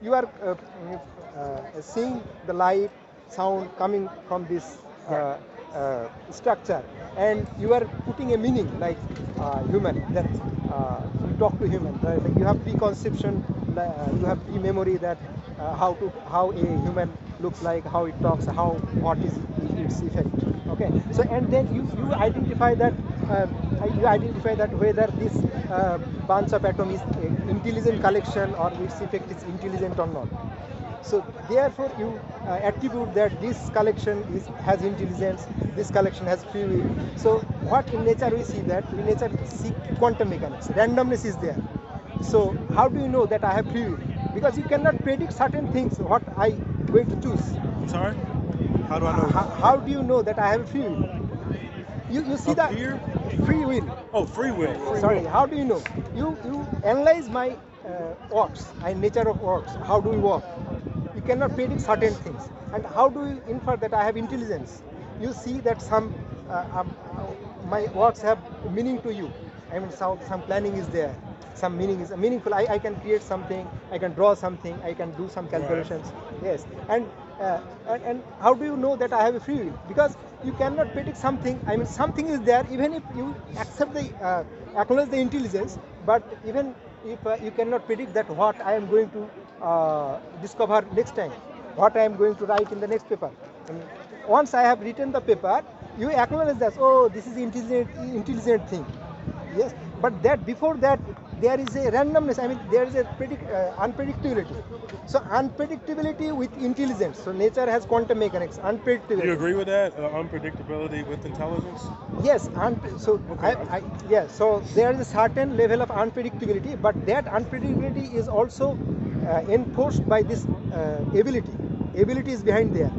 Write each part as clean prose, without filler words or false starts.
you are seeing the light, sound coming from this structure, and you are putting a meaning like human. That you talk to human. Right? Like you have preconception, you have pre-memory that how a human looks like, how it talks, what is its effect. Okay. So and then you identify that whether this bunch of atom is intelligent collection or its effect is intelligent or not. So therefore you attribute that this collection has intelligence, this collection has free will. So what in nature we see, that in nature we see quantum mechanics, randomness is there. So how do you know that I have free will? Because you cannot predict certain things what I going to choose. I'm sorry? How do I know? How do you know that I have free will? You see that here? free will. Oh, free will. Sorry, how do you know? You analyze my works and nature of works. How do we work? You cannot predict certain things. And how do you infer that I have intelligence? You see that my works have meaning to you. I mean, some planning is there. Some meaning is meaningful. I can create something. I can draw something. I can do some calculations. Right. Yes. And how do you know that I have a free will? Because you cannot predict something. I mean, something is there. Even if you accept the acknowledge the intelligence, but even if you cannot predict that what I am going to discover next time, what I am going to write in the next paper. And once I have written the paper, you acknowledge that, oh, this is intelligent thing. Yes, but that before that there is a randomness. I mean, there is a unpredictability. So unpredictability with intelligence. So nature has quantum mechanics. Unpredictability. Do you agree with that? Unpredictability with intelligence? Yes. So okay. So there is a certain level of unpredictability, but that unpredictability is also enforced by this ability. Ability is behind there.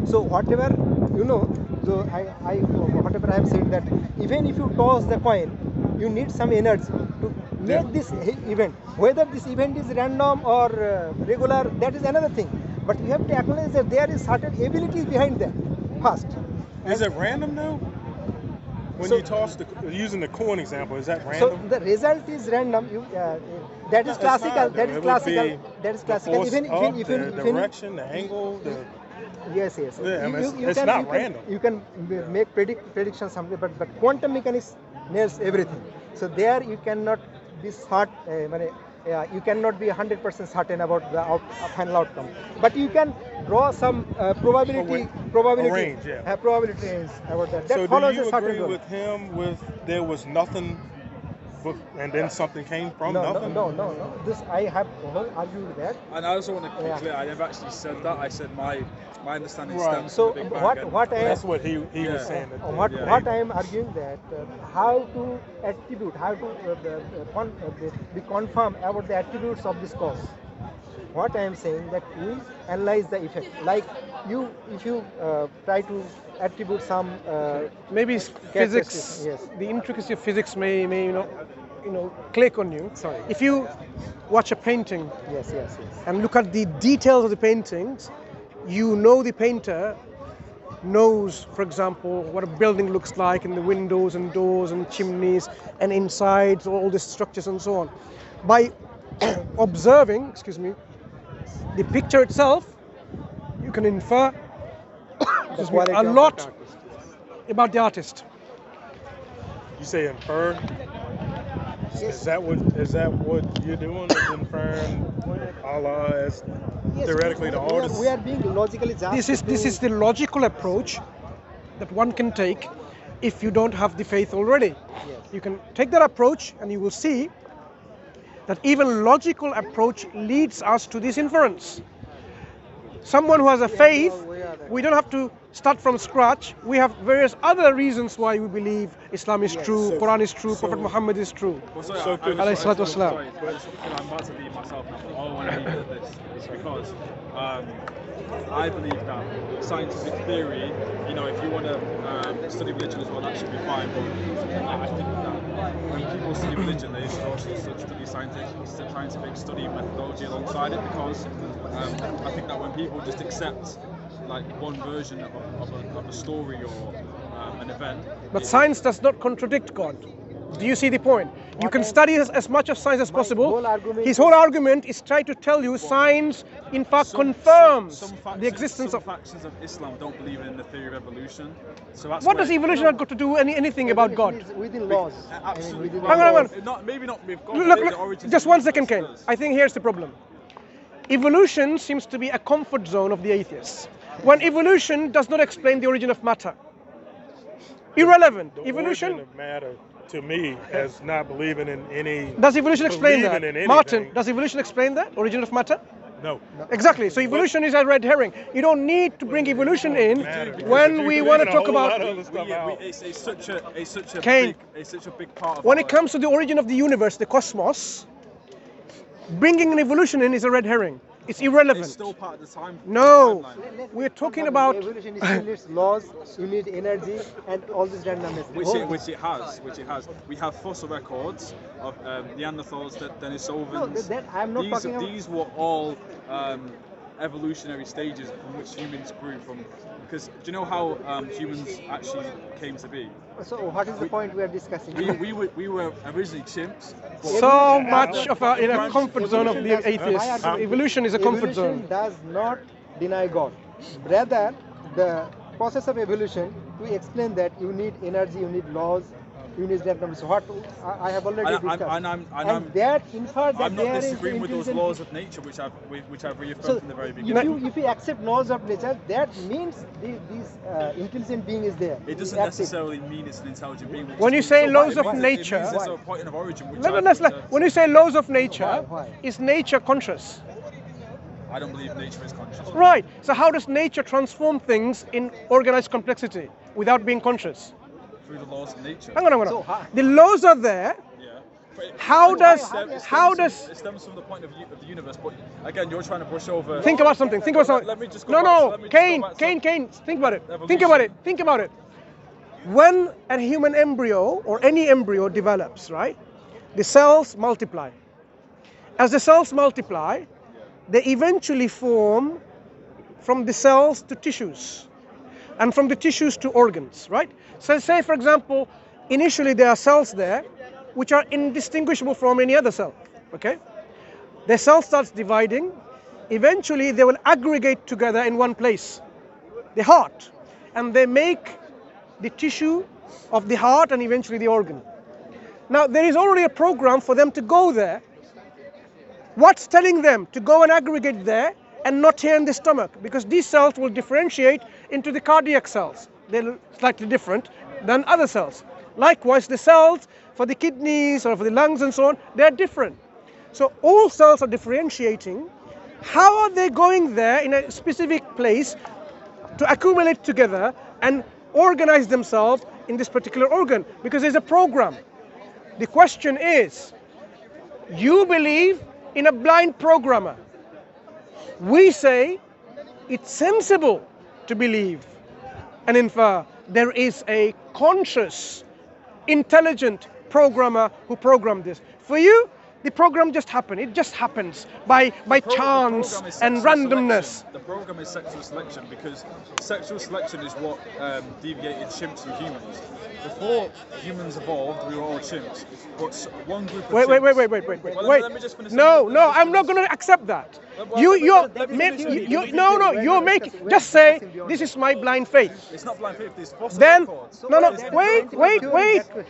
So whatever you know. So whatever I have said, that even if you toss the coin, you need some energy to make this event. Whether this event is random or regular, that is another thing. But you have to acknowledge that there is certain ability behind that first. Is it random though? When you toss using the coin example, is that random? So the result is random. That is classical. That is classical. That is classical. Even the direction, the angle, Yes. Yeah, it's not random. You can make predictions something, but quantum mechanics nails everything. So there you cannot be you cannot be 100% certain about the final outcome. But you can draw some probability range, probability range about that. So follows do you a certain agree rule. with him there was nothing, and then something came from nothing? No. This I have argued that. And I also want to be clear, I never actually said that. I said my understanding stems So from the Big Bang. that's what he was saying. What I am arguing that how to attribute, how to be confirm about the attributes of this cause. What I am saying that we analyze the effect. Like if you try to attribute some maybe physics. Yes. The intricacy of physics may click on you. Sorry. If you watch a painting, yes, and look at the details of the paintings, you know the painter knows, for example, what a building looks like, and the windows and doors and chimneys and insides, all the structures and so on. By observing, the picture itself, you can infer a lot about the artist. You say infer? Is that what you're doing? Is inferring Allah as theoretically the artist? We are being logically just. This is the logical approach that one can take if you don't have the faith already. Yes. You can take that approach, and you will see that even logical approach leads us to this inference. Someone who has a faith, we don't have to start from scratch. We have various other reasons why we believe Islam is true, Quran is true, Prophet Muhammad is true. Sorry, I'm about to leave myself now, but all I want to leave with this is because I believe that scientific theory, if you want to study religion as well, that should be fine. But I think that when people study religion, they should also study scientific study methodology alongside it, because I think that when people just accept like one version of a story or an event. But science does not contradict God. Do you see the point? You can study as much of science as possible. whole argument His whole argument is try to tell you science, in fact, confirms the existence of. Some factions of Islam don't believe in the theory of evolution. So that's What where- does evolution have got to do anything about God? Evolution is within laws. Absolutely. within Hang on, laws. Maybe not with God. Look, the look, origins just of one the second, Kane. universe. I think here's the problem. Evolution seems to be a comfort zone of the atheists. When evolution does not explain the origin of matter. Irrelevant. The Evolution. origin of matter, to me, as not believing in any. Does evolution explain that? believing in Martin, anything. does evolution explain that? Origin of matter? No. Exactly. So evolution is a red herring. You don't need to bring evolution in Matter. when we You want to leave a talk whole lot about. of other stuff out. It's such a Kane. big part of When our- it comes to the origin of the universe, the cosmos, bringing an evolution in is a red herring. It's irrelevant. It's still part of the time. No, timeline. we're talking about. Evolution is still its laws. You need energy and all this randomness. Which it has. We have fossil records of Neanderthals, Denisovans. No, that I'm not talking about. These were all evolutionary stages from which humans grew from. Because do you know how humans actually came to be? So what is the point we are discussing? We were originally chimps. but- So much of in a comfort zone of the atheists. Evolution is a comfort Evolution zone. does not deny God. Rather, the process of evolution, we explain that you need energy, you need laws, you need that number. So what I have already And discussed. I'm- that infers that I'm not there is disagreeing with those intelligent- laws of nature, which I've reaffirmed So from the very if beginning. you accept laws of nature, that means this intelligent being is there. It doesn't Active. necessarily mean it's an intelligent being. When you say laws of nature- it means there's a point of origin. Which When you say laws of nature, Why? is nature conscious? I don't believe nature is conscious. Right. So how does nature transform things in organized complexity without being conscious? Through the laws of nature. Hang on. So how- The laws are there. Yeah. But How does- it stems from the point of view of the universe? But again, you're trying to brush over. Think about something. Think about something. Let me just go No, back- no. let me just go back to- Kane. Think about it. Evolution. Think about it. Think about it. When a human embryo or any embryo develops, right, the cells multiply. As the cells multiply, they eventually form from the cells to tissues, and from the tissues to organs, right? So say, for example, initially there are cells there which are indistinguishable from any other cell, okay? The cell starts dividing. Eventually they will aggregate together in one place, the heart, and they make the tissue of the heart and eventually the organ. Now there is already a program for them to go there. What's telling them to go and aggregate there and not here in the stomach? Because these cells will differentiate into the cardiac cells. They're slightly different than other cells. Likewise, the cells for the kidneys or for the lungs and so on, they're different. So all cells are differentiating. How are they going there in a specific place to accumulate together and organize themselves in this particular organ? Because there's a program. The question is, you believe in a blind programmer. We say it's sensible to believe and infer there is a conscious, intelligent programmer who programmed this. For you, the program just happened. It just happens by chance program is and sexual randomness. selection. The program is sexual selection because sexual selection is what deviated chimps from humans. Before humans evolved, we were all chimps. But one group of Wait. Well, let me just finish. No, I'm not going to accept that. You're making. Just say this is my blind faith. It's not blind faith. It's fossil Then records.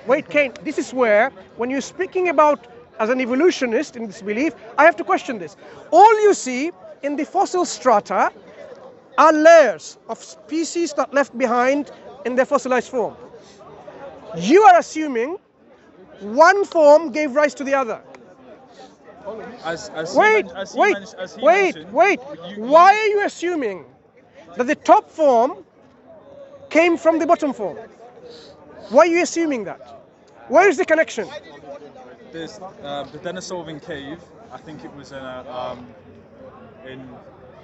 wait, Kane. This is where when you're speaking about as an evolutionist in this belief, I have to question this. All you see in the fossil strata are layers of species that left behind in their fossilized form. You are assuming one form gave rise to the other. Wait. Why are you assuming that the top form came from the bottom form? Why are you assuming that? Where is the connection? There's the Denisovan cave. I think it was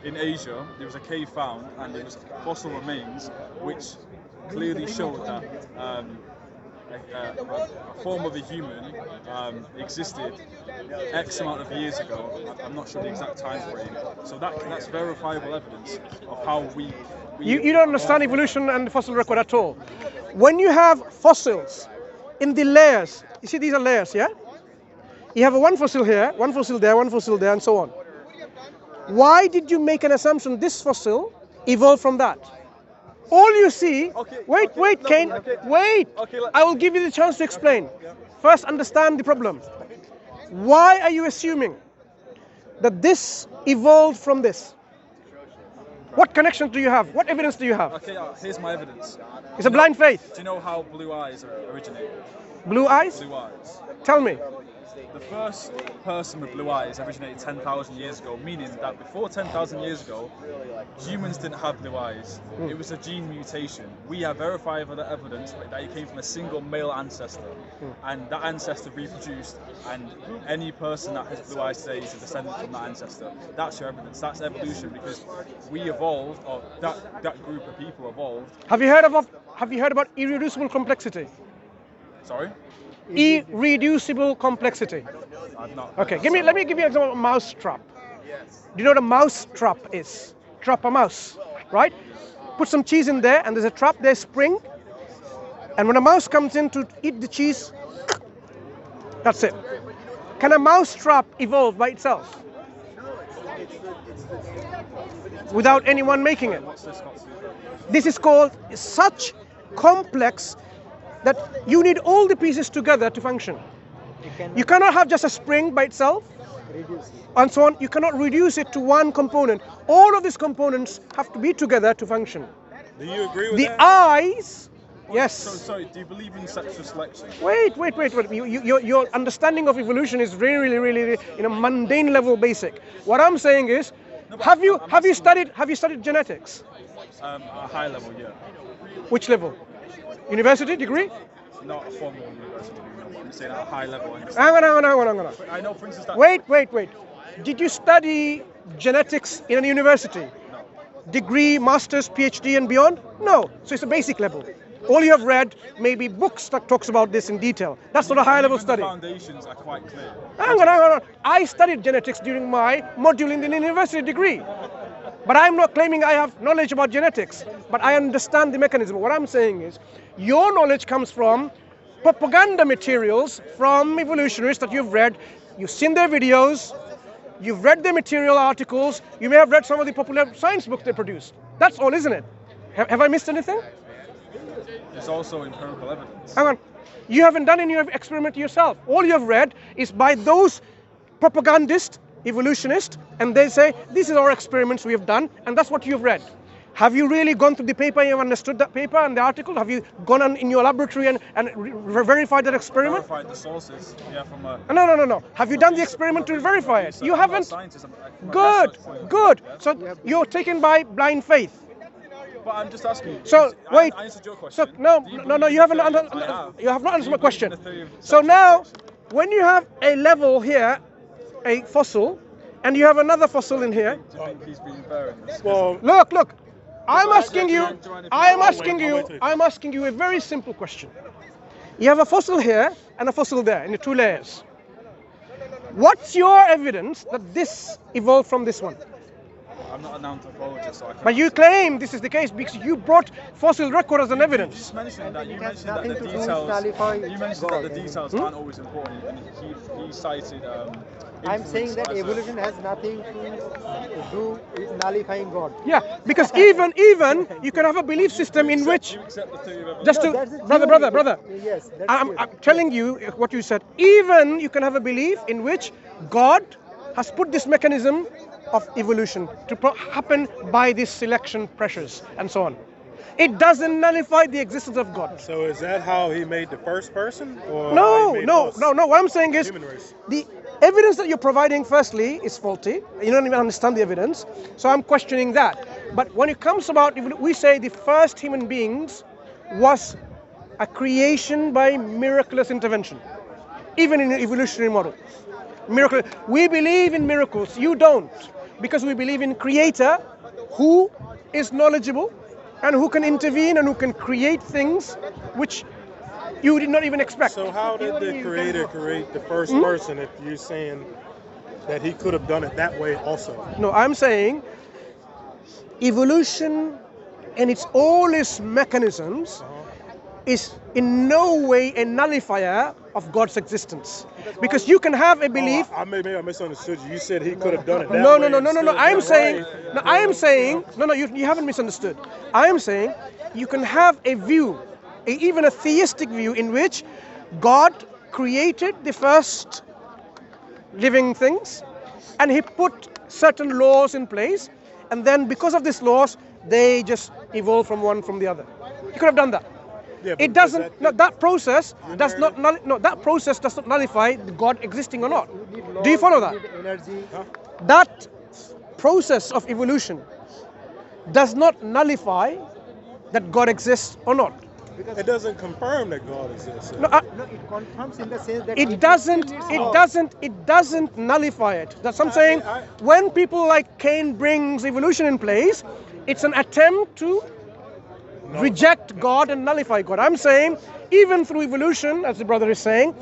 in Asia. There was a cave found, and there was fossil remains which clearly showed that a form of a human existed X amount of years ago. I'm not sure the exact time frame. So that's verifiable evidence of how we You don't understand evolution and the fossil record at all. When you have fossils in the layers. You see, these are layers, yeah? You have one fossil here, one fossil there, one fossil there, and so on. Why did you make an assumption this fossil evolved from that? All you see, wait, Kane, wait. I will give you the chance to explain. First, understand the problem. Why are you assuming that this evolved from this? What connection do you have? What evidence do you have? Okay, here's my evidence. It's a blind faith. Do you know how blue eyes originate? Blue eyes? Blue eyes. Tell me. The first person with blue eyes originated 10,000 years ago, meaning that before 10,000 years ago, humans didn't have blue eyes. It was a gene mutation. We have verifiable evidence that it came from a single male ancestor, and that ancestor reproduced, and any person that has blue eyes today is a descendant from that ancestor. That's your evidence. That's evolution, because we evolved, or that group of people evolved. Have you heard about irreducible complexity? Sorry? Irreducible complexity. I've not. Okay, let me give you an example of a mouse trap. Do you know what a mouse trap is? Trap a mouse, right? Put some cheese in there, and there's a trap, there's spring, and when a mouse comes in to eat the cheese, that's it. Can a mouse trap evolve by itself? Without anyone making it? This is called such complex that you need all the pieces together to function. You cannot have just a spring by itself, and so on. You cannot reduce it to one component. All of these components have to be together to function. Do you agree with the that? eyes, yes. So, sorry, do you believe in sexual selection? Wait. Your understanding of evolution is really mundane level basic. What I'm saying is, have you studied genetics? At a high level, yeah. Which level? University degree? Not a formal university degree, no, I'm saying at a high level. Hang on. I know, for instance, that... Wait. Did you study genetics in a university? No. Degree, master's, PhD and beyond? No. So it's a basic level. All you have read may be books that talks about this in detail. That's not a high level study. The foundations are quite clear. Hang on. I studied genetics during my module in the university degree. But I'm not claiming I have knowledge about genetics, but I understand the mechanism. What I'm saying is, your knowledge comes from propaganda materials from evolutionists that you've read. You've seen their videos, you've read their material articles, you may have read some of the popular science books they produce. That's all, isn't it? Have I missed anything? There's also empirical evidence. Hang on. You haven't done any experiment yourself. All you have read is by those propagandists, evolutionists, and they say, this is our experiments we have done, and that's what you've read. Have you really gone through the paper, you have understood that paper and the article? Have you gone on in your laboratory and verified that experiment? Verified the sources, yeah, from a... No. Have you done the experiment to verify it? You haven't? Good. So you're taken by blind faith. But I'm just asking you. So wait. I answered your question. So no, you haven't. You have not answered my question. So now, when you have a level here, a fossil, and you have another fossil in here. Do you think he's being fair in this? Well, Look. I'm asking you a very simple question. You have a fossil here and a fossil there in the two layers. What's your evidence that this evolved from this one? I'm not an anthropologist, so I can't. But you claim this is the case because you brought fossil record as an evidence. You just mentioned that. You mentioned nothing that the to do with details. nullifying You mentioned God. that the details aren't always important, and he cited. I'm saying that influence as a- evolution has nothing to do with nullifying God. Yeah, because even you can have a belief system in which, You accept the theory of evolution. just No, to that's the brother. theory. Yes, that's I'm theory. telling you what you said. Even you can have a belief in which God has put this mechanism of evolution to happen by these selection pressures and so on. It doesn't nullify the existence of God. so is that how he made the first person? Or No. how he made us? What I'm saying is Human race. the evidence that you're providing, firstly, is faulty. You don't even understand the evidence. So I'm questioning that. But when it comes about, we say the first human beings was a creation by miraculous intervention, even in the evolutionary model. Miracle. We believe in miracles. You don't, because we believe in Creator, who is knowledgeable and who can intervene and who can create things which you did not even expect. So how did the creator create the first person if you're saying that he could have done it that way also? No, I'm saying evolution and all its mechanisms is in no way a nullifier of God's existence. Because you can have a belief. Maybe I misunderstood you. You said he could have done it that No, way. no. I am saying, no, you haven't misunderstood. I am saying you can have a view, even a theistic view, in which God created the first living things and he put certain laws in place, and then because of these laws, they just evolve from one from the other. You could have done that. Yeah, It doesn't. That process does not. That process does not nullify God existing or not. Do you follow that? Energy. That process of evolution does not nullify that God exists or not. It doesn't confirm that God exists. No, it confirms in the sense that It doesn't. It doesn't nullify it. That's what I'm saying. When people like Cain brings evolution in place, it's an attempt to reject God and nullify God. I'm saying, even through evolution, as the brother is saying,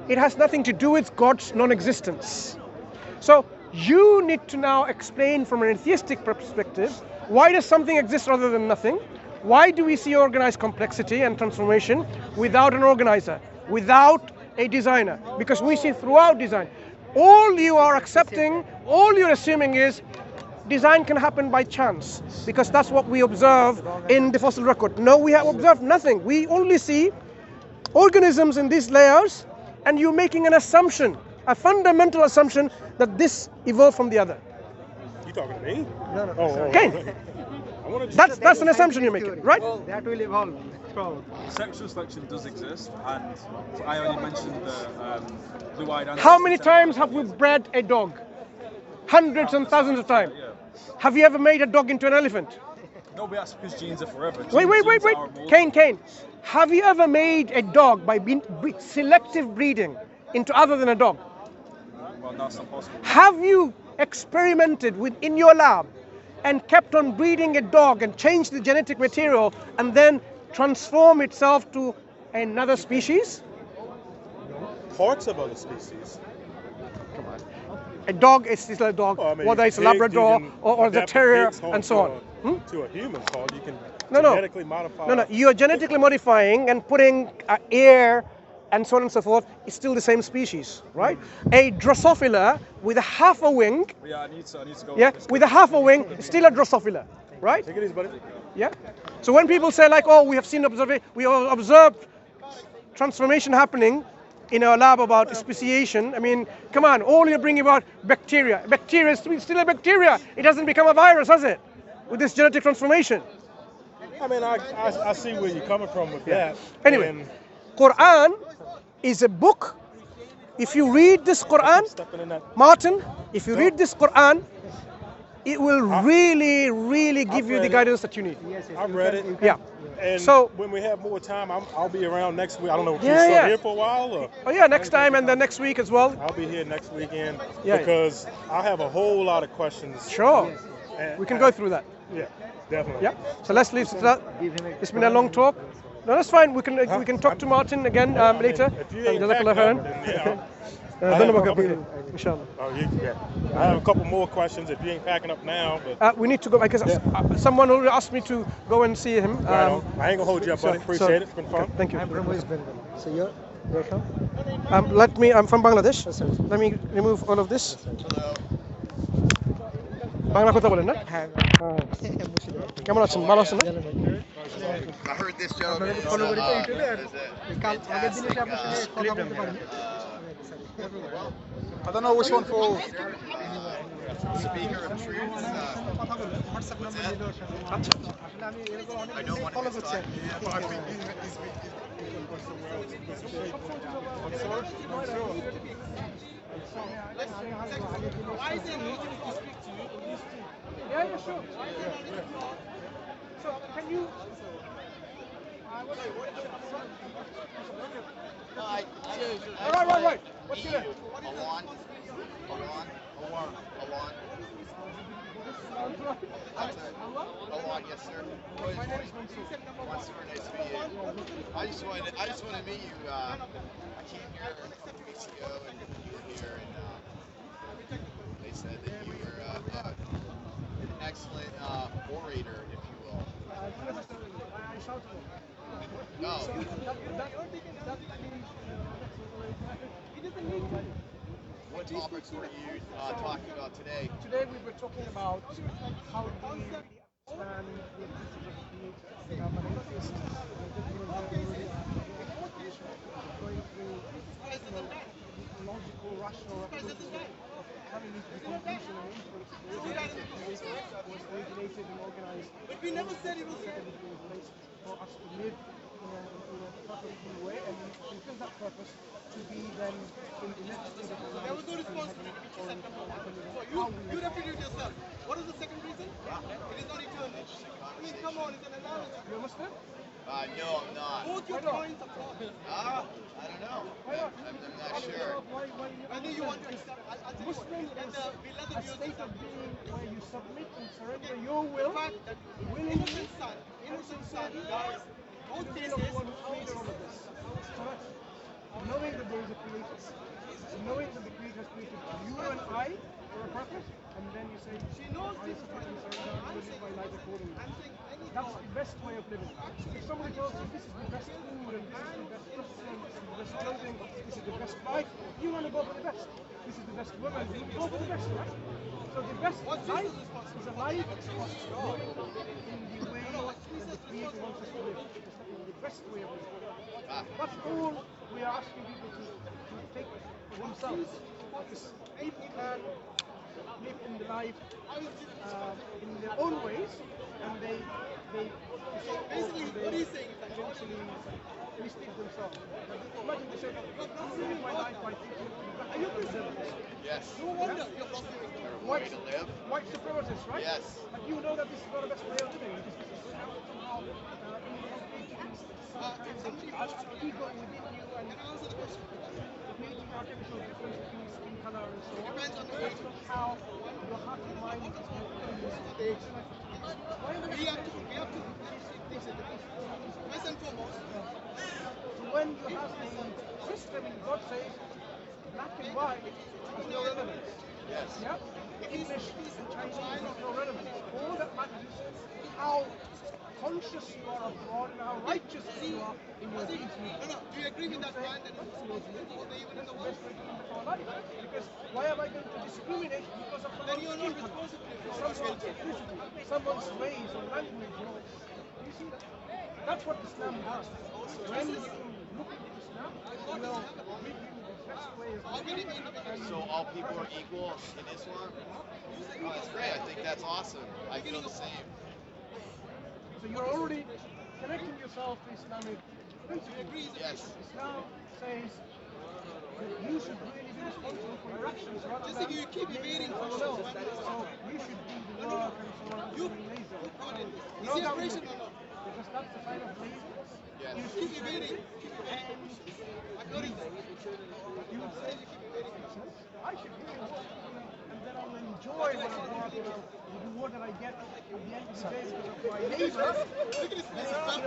it has nothing to do with God's non-existence. So you need to now explain from an atheistic perspective, why does something exist rather than nothing? Why do we see organized complexity and transformation without an organizer, without a designer? Because we see throughout design. All you are accepting, all you're assuming is design can happen by chance, because that's what we observe in the fossil record. No, we have observed nothing. We only see organisms in these layers, and you're making an assumption, a fundamental assumption that this evolved from the other. You talking to me? No. Okay. I wanna That's an assumption you're making, right? That will evolve. Sexual selection does exist, and I only mentioned the blue-eyed animals. How many times have we bred a dog? Hundreds and thousands of times. Yeah. Have you ever made a dog into an elephant? No, but that's because genes are forever. Wait. Genes are immortal. Cain. Have you ever made a dog by selective breeding into other than a dog? Well, that's not possible. Have you experimented in your lab and kept on breeding a dog and changed the genetic material and then transform itself to another species? parts of other species. A dog is still a dog, Well, I mean, whether it's a pigs, Labrador you can or the adapt a terrier pig's home and so to on. a- To a human called, you can No. genetically modify. No, you are genetically modifying and putting air and so on and so forth. It's still the same species, right? A Drosophila with a half a wing, Yeah, I need to go. yeah, with a half a wing, is still a Drosophila, right? Take it easy, buddy. Yeah. So when people say like, oh, we have seen we all observed transformation happening in our lab about speciation. I mean, come on, all you're bringing about bacteria. Bacteria is still a bacteria. It doesn't become a virus, has it? With this genetic transformation. I mean, I see where you're coming from with that. Anyway. And Quran is a book. If you read this Quran, stepping in that, Martin, if you read this Quran, it will really give you read the it. guidance that you need. I've read it. Yeah. And So- when we have more time, I'll be around next week. I don't know if Yeah, you're still yeah. here for a while, or Oh yeah, next time and then next week as well. I'll be here next weekend Yeah. because I have a whole lot of questions. Sure. And We can go through that. Yeah, definitely. Yeah. So let's leave it to that. It's been a long talk. No, that's fine. We can talk to Martin again later. If you ain't Jazakallah packing up, khairan. then, yeah, Don't worry about it. Inshallah. I have a couple more questions if you ain't packing up now. But We need to go because someone already asked me to go and see him. right on. I ain't gonna hold you up, buddy. Appreciate it. It's been fun. Thank you. I'm from West Bengal. So you're from? I'm from Bangladesh. Let me remove all of this. Bangla কথা বলেন না হ্যাঁ কেমন আছেন ভালো আছেন না I heard this gentleman is, follow করি তো is ইউটিউবে আর a কাল আগের দিন এসে আপনার fantastic, সঙ্গে কথা বলতে পারিনি I don't know which one for speaker of truth. WhatsApp number দিল আচ্ছা আসলে আমি এরকম অনেক ফলো করছি আর কি। Yeah, sure. So, can you... Right. What's your name? Alon. Alon, yes sir. My name is Mansur. Mansur, nice to meet you. I just wanted to meet you. I came here a couple weeks ago and you were here, and they said that you were an excellent orator, if you will. Southpaw. No. So that means he doesn't need to. What topics were you talking about today? Today we were talking about how do we really understand the existence of the creator. I'm an atheist, and I just going through logical, rational representation of coming into the conclusion and inference that the creator was regulated and organized. But we never said it was everything in place for us to live in a perfectly way and fulfill that purpose to be then in the next state of life. There was no responsibility which is so you repeated yourself. What is the second reason? It is not eternal. I mean, come on, it's an analogy. You're Muslim? No, I'm not. Both your points are flawed. I don't know. I'm not sure. Whether you want to accept, Muslim is a state of being where you submit and surrender your will, willingly, innocent son, guys, both cases, the one who created all of this. Correct? Knowing that there is a creator, knowing that the creator has created you and I for a purpose, and then you say, she knows I submit and surrender and live my life accordingly. That's the best way of living. If somebody tells you this is the best food and this is the best restaurant, this is the best clothing, this is the best bike, you want to go for the best. This is the best woman, you go for the best, right? So the best life is a life of living in the way that the Creator wants us to live. The best way of living. That's all we are asking people to take for themselves. Because people can live in the life in their own ways, and they basically what he's saying is eventually mistake themselves. Imagine they say, I'm living my life by thinking, are you Christian? Yes. No wonder you're Terrible way to live. white supremacists, right? Yes. But you know that this is not the best way of living. This is somehow inculcating some kind of ego within you and creating artificial difference between skin color and so on. That's not how your heart and mind is going. We have to first and foremost, when you have a system in God says black and white has no relevance. Yes. Yeah? English and Chinese has no relevance. All that matters is how conscious you are of God and how righteous you are in your deeds. Do you agree with that man that it's all the evil in the world? Because why am I going to discriminate because of someone's skin color, someone's ethnicity, someone's race or language? You see that? That's what Islam does. When you look at Islam, you will give you the best way of living. So all people are equal in Islam? Oh, that's great. I think that's awesome. I feel the same. So you're already connecting yourself to Islamic principles. Yes. Islam says that you should really be responsible for your actions rather than you keep evading someone else. So you should do the work and so on. You lazy. No government. Because that's the sign of laziness. Yes. You keep evading. And you would say you keep evading. I should really work and then I'll enjoy what I'm working on. The reward that I get at the end of the day because of my labor. Look at his face. I'm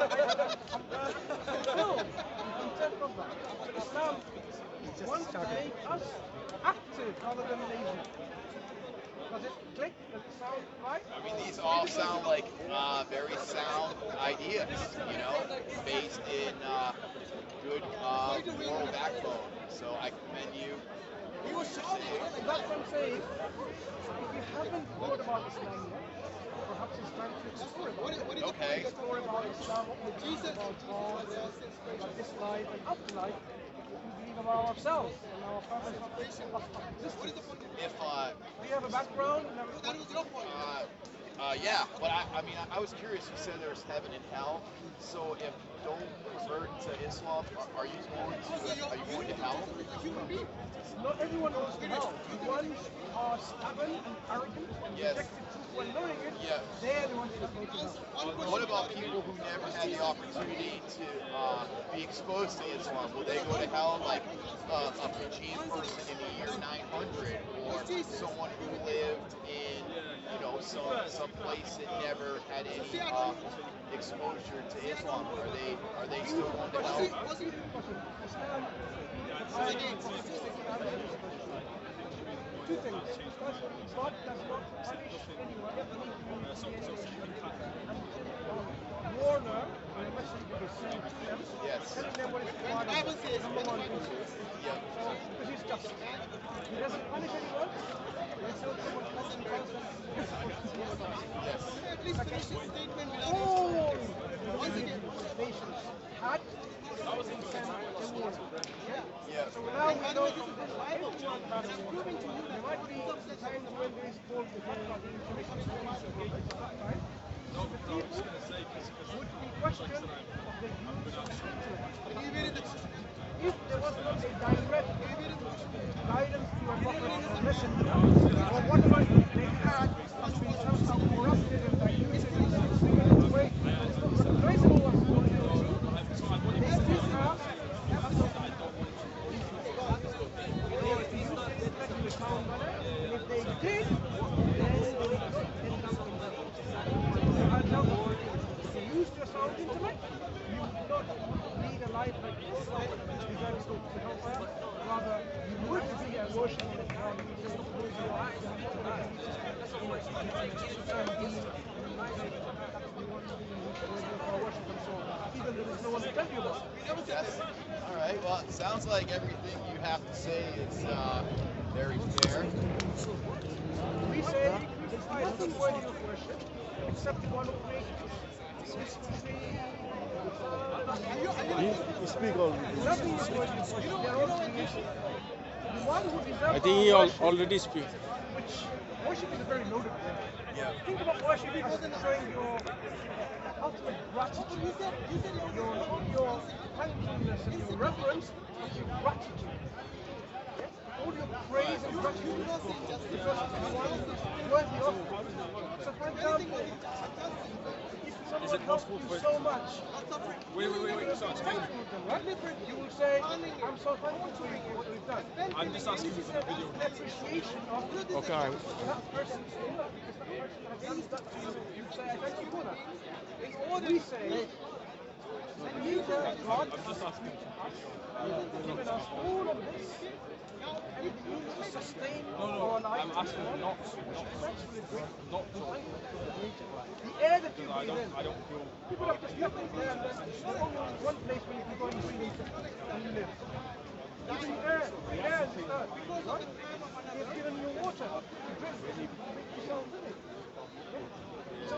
fulfilled. I'm content of that. But Islam wants to make us active rather than lazy. Does it click? Does it sound right? I mean, these all sound like very sound ideas, you know, based in good moral backbone. So I commend you. That's what I'm saying. If you haven't thought about Islam yet, perhaps it's time to explore it. Okay. Explore about Islam, what we believe about God, about this life and afterlife, what we believe about ourselves and our purpose of existence. If Do you have a background? That was your point. yeah, but I was curious. You said there's heaven and hell. So if you don't convert to Islam, are you going to hell? Not everyone goes to hell. The ones who are stubborn and arrogant and reject the truth when knowing it, they're the ones that go to hell. What about people who never had the opportunity to be exposed to Islam? Will they go to hell like a Fijian person in the year 900, or someone who lived in some place that never had any exposure to Islam? Are they still going to hell? Two things. First, God does not punish anyone. Warner, message that is sent to them, Yes. telling them what is required of them. Number one principle. Yep. So, because he's just, he doesn't punish anyone. When someone calls him out, he's supposed to be honest. Yes. All the nations had and sent a war. Yeah. So now we know from this everyone has a war. There might be times when there is cold between the right? So the people would be questioned of the use of intellect. If there was not a direct guidance to a prophet or messenger, or whatever they had has been somehow corrupted and diluted in some single way, the reason was for the truth, they still have and if they did, then they would end up in hell. For example, if you used your sound intellect, you would not lead a life like this, deserves to go to hellfire. Rather, you would be a worship in the ground, you just lose your life, even though there's no one to tell you about it. Yes. All right. Well, it sounds like everything you have to say is very fair. We say there's nothing worthy of worship except the one who created us. Nothing is worthy of worship. They are all creation. The one who deserves I think he worship, already speak. which worship is a very loaded word. Yeah. Think about worship as showing your ultimate gratitude, your thankfulness and your reverence, but your gratitude. Yes? All your praise and gratitude because the one worthy of it. So for example, if someone helps you so much, Wait. you're Sorry. thankful to them, right? You will say, I'm so thankful to you for what you've done. I'm just asking you for the video. Appreciation of Okay. that person's work because that person has done that to you. You say, I thank you for that. We say, neither God I'm just asking. has given us all of this and it means to sustain our life. I'm asking not to. The air that you breathe in. I don't feel. People have just nothing there and there's only one place where you can go and breathe and live. Even the air is the earth, right? He has given you water to drink to make yourself living. So,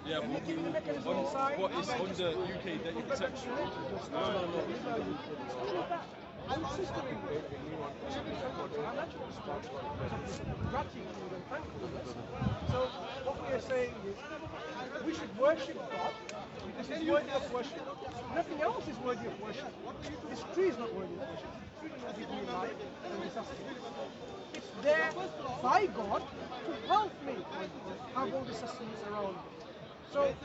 Yeah, and he's given the mechanism inside. what is under UK data protection? I'm system our natural response is gratitude and thankfulness. So what we are saying is we should worship God because He's worthy of worship. Nothing else is worthy of worship. This tree is not worthy of worship. This tree will give me life and sustenance. It's there by God to help me have all the sustenance around me. So it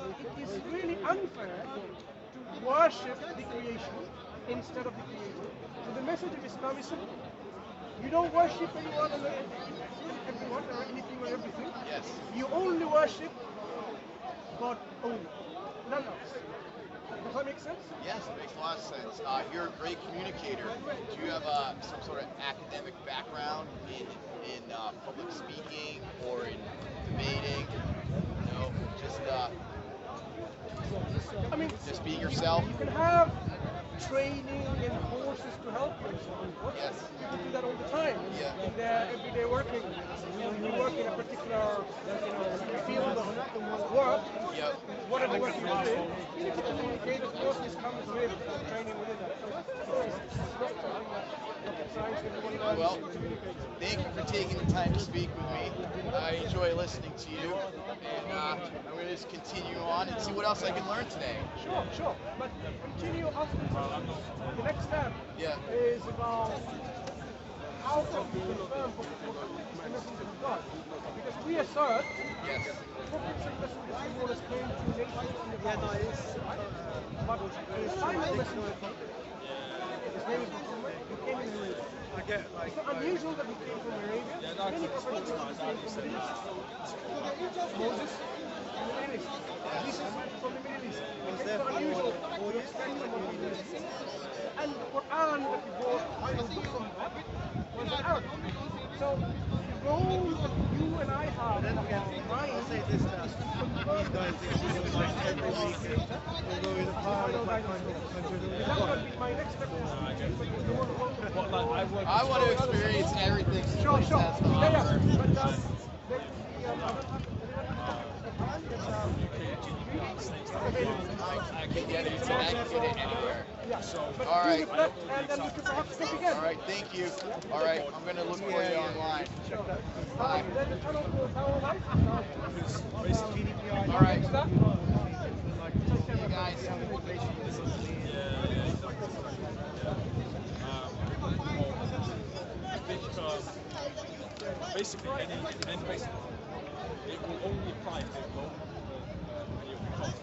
is really unfair to worship the creation instead of the creator. So the message of Islam is simple. You don't worship anyone or everyone or anything or everything. Yes. You only worship God only. None else. Does that make sense? Yes, it makes a lot of sense. You're a great communicator. Do you have some sort of academic background in public speaking or in debating? No, I mean, just be yourself. you can have training and courses to help you. Yes. People do that all the time. Yeah. In their everyday working. You work in a particular field of work. Yep. Whatever work you do, you need to communicate. Of course, this comes with training within that. So it's not something like rocket science. Everyone learns Well, to communicate. thank you for taking the time to speak with me. I enjoy listening to you, and I'm going to just continue on and see what else I can learn today. Sure. But continue after the next step Yeah. is about how can we confirm Prophet Muhammad is the messenger of God? Because we assert Yes. prophets and messengers who always came to nations in the past. But the final messenger, his name is Muhammad, he came in Arabia. It's not unusual that he came from Arabia. Many prophets came from the Middle East. Moses from the Middle East. Jesus from the Middle East. It's not unusual to expect someone from the Middle East. And the Quran that we brought, final book from God, was in Arabic. So the role that you and I have in our mind is to confirm I want to experience everything this place has to offer. I can get it anywhere. All right. All right, thank you. All right, I'm going to look for you online. Bye. All right. See you guys. I think basically any basically it will only apply if they go and you become